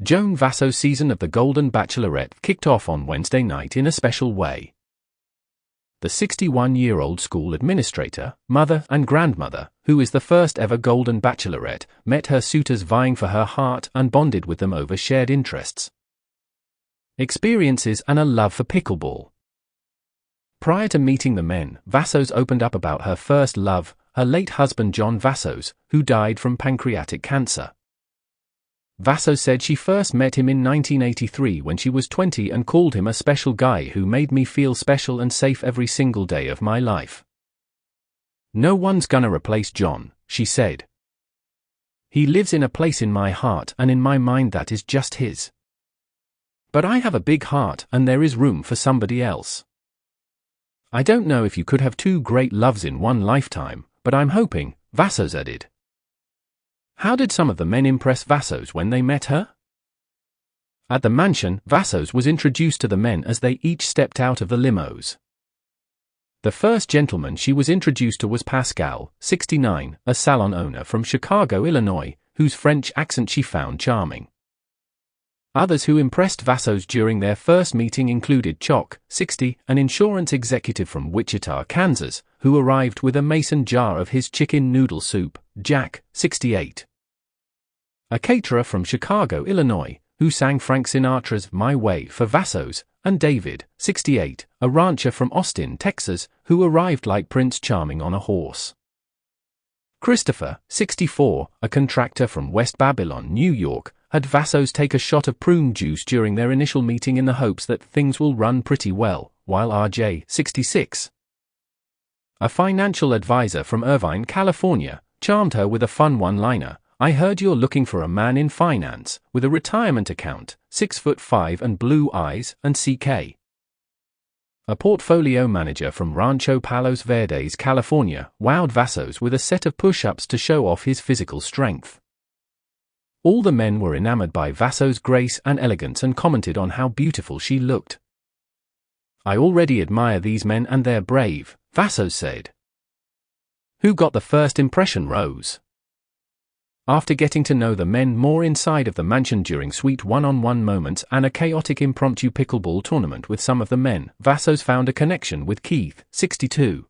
Joan Vassos' season of the Golden Bachelorette kicked off on Wednesday night in a special way. The 61-year-old school administrator, mother and grandmother, who is the first ever Golden Bachelorette, met her suitors vying for her heart and bonded with them over shared interests, experiences and a love for pickleball. Prior to meeting the men, Vassos opened up about her first love, her late husband John Vassos, who died from pancreatic cancer. Vassos said she first met him in 1983 when she was 20 and called him a special guy who made me feel special and safe every single day of my life. "No one's gonna replace John," she said. "He lives in a place in my heart and in my mind that is just his. But I have a big heart and there is room for somebody else. I don't know if you could have two great loves in one lifetime, but I'm hoping," Vassos added. How did some of the men impress Vassos when they met her? At the mansion, Vassos was introduced to the men as they each stepped out of the limos. The first gentleman she was introduced to was Pascal, 69, a salon owner from Chicago, Illinois, whose French accent she found charming. Others who impressed Vassos during their first meeting included Choc, 60, an insurance executive from Wichita, Kansas, who arrived with a mason jar of his chicken noodle soup, Jack, 68. A caterer from Chicago, Illinois, who sang Frank Sinatra's My Way for Vassos, and David, 68, a rancher from Austin, Texas, who arrived like Prince Charming on a horse. Christopher, 64, a contractor from West Babylon, New York, had Vassos take a shot of prune juice during their initial meeting in the hopes that things will run pretty well, while RJ, 66, a financial advisor from Irvine, California, charmed her with a fun one-liner, "I heard you're looking for a man in finance, with a retirement account, 6'5" and blue eyes, and CK." A portfolio manager from Rancho Palos Verdes, California, wowed Vassos with a set of push-ups to show off his physical strength. All the men were enamored by Vassos' grace and elegance and commented on how beautiful she looked. "I already admire these men and they're brave," Vassos said. Who got the first impression, Rose? After getting to know the men more inside of the mansion during sweet one-on-one moments and a chaotic impromptu pickleball tournament with some of the men, Vassos found a connection with Keith, 62.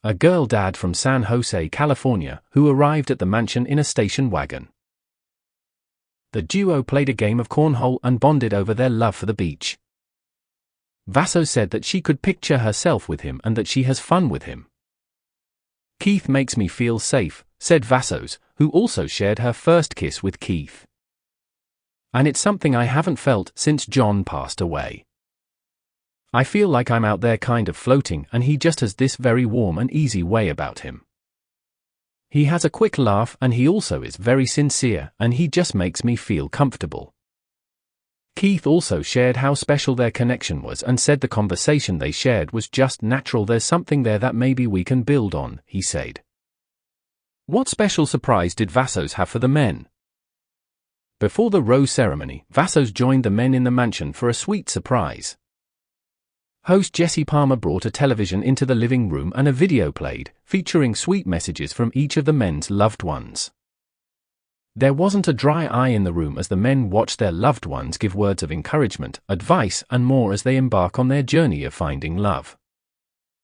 A girl dad from San Jose, California, who arrived at the mansion in a station wagon. The duo played a game of cornhole and bonded over their love for the beach. Vassos said that she could picture herself with him and that she has fun with him. "Keith makes me feel safe," said Vassos, who also shared her first kiss with Keith. "And it's something I haven't felt since John passed away. I feel like I'm out there kind of floating and he just has this very warm and easy way about him. He has a quick laugh and he also is very sincere and he just makes me feel comfortable." Keith also shared how special their connection was and said the conversation they shared was just natural. "There's something there that maybe we can build on," he said. What special surprise did Vassos have for the men? Before the rose ceremony, Vassos joined the men in the mansion for a sweet surprise. Host Jesse Palmer brought a television into the living room and a video played, featuring sweet messages from each of the men's loved ones. There wasn't a dry eye in the room as the men watched their loved ones give words of encouragement, advice, and more as they embark on their journey of finding love.